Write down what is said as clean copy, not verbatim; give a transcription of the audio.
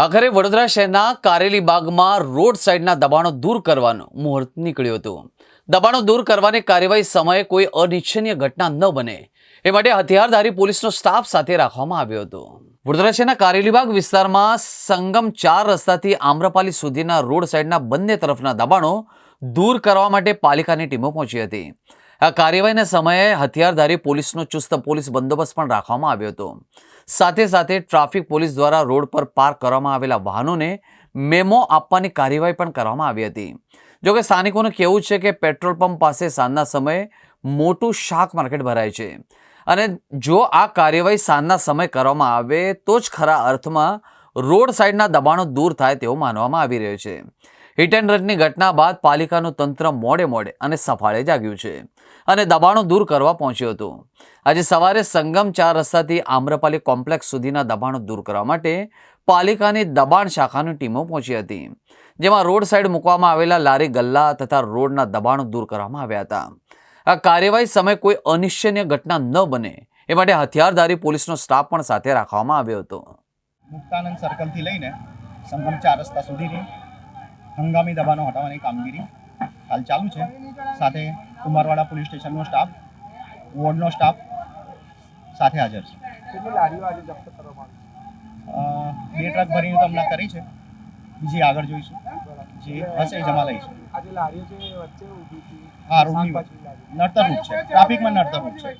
આખરે વડોદરા શહેરના કારેલી બાગમાં રોડ સાઈડના દબાણો દૂર કરવાનું મુહૂર્ત નીકળ્યું હતું। દબાણો દૂર કરવાની કાર્યવાહી સમયે કોઈ અનિચ્છનીય ઘટના ન બને એ માટે હથિયારધારી પોલીસનો સ્ટાફ સાથે રાખવામાં આવ્યો હતો। વડોદરા શહેરના કારેલીબાગ વિસ્તારમાં સંગમ 4 રસ્તાથી આમ્રપાલી સુધીના રોડ સાઈડના બંને તરફના દબાણો દૂર કરવા માટે પાલિકાની ટીમો પહોંચી હતી। આ કાર્યવાહીના સમયે હથિયારધારી પોલીસનો ચુસ્ત પોલીસ બંદોબસ્ત પણ રાખવામાં આવ્યો હતો। સાથે સાથે ટ્રાફિક પોલીસ દ્વારા રોડ પર પાર્ક કરવામાં આવેલા વાહનોને મેમો આપવાની કાર્યવાહી પણ કરવામાં આવી હતી। જોકે સ્થાનિકોનું કહેવું છે કે પેટ્રોલ પંપ પાસે સાંજના સમયે મોટું શાક માર્કેટ ભરાય છે અને જો આ કાર્યવાહી સાંજના સમયે કરવામાં આવે તો જ ખરા અર્થમાં રોડ સાઈડના દબાણો દૂર થાય તેવું માનવામાં આવી રહ્યું છે। હિટ એન્ડ રનની ઘટના બાદ પાલિકાનું તંત્ર મોડે અને સફાળે જાગ્યું છે અને દબાણો દૂર કરવા પહોંચ્યું હતું। આજે સવારે સંગમ 4 રસ્તાથી આમ્રપાલી કોમ્પ્લેક્સ સુધીના દબાણો દૂર કરવા માટે પાલિકાની દબાણ શાખાની ટીમો પહોંચી હતી, જેમાં રોડ સાઈડ મૂકવામાં આવેલા લારી ગલ્લા તથા રોડના દબાણો દૂર કરવામાં આવ્યા હતા। આ કાર્યવાહી સમયે કોઈ અનિચ્છનીય ઘટના ન બને એ માટે હથિયારધારી પોલીસનો સ્ટાફ પણ સાથે રાખવામાં આવ્યો હતો। મુક્તાનંદ સર્કલથી લઈને સંગમ 4 રસ્તા સુધીની હંગામી દબાણો હટાવવાની કામગીરી હાલ ચાલુ છે। સાથે કુમારવાડા પોલીસ સ્ટેશનનો સ્ટાફ, વોર્ડનો સ્ટાફ સાથે હાજર છે। કેટલી લારીઓ આજે જપ્ત કરવામાં આવી? 2 ટ્રક ભરીને તમને કરી છે, બીજી આગળ જોઈશું, જે હશે એ જમા લઈશું। આજે લારીઓ જે વચ્ચે ઊભી હતી, હા, રોડની નડતર રૂપ છે, ટ્રાફિકમાં નડતર રૂપ છે।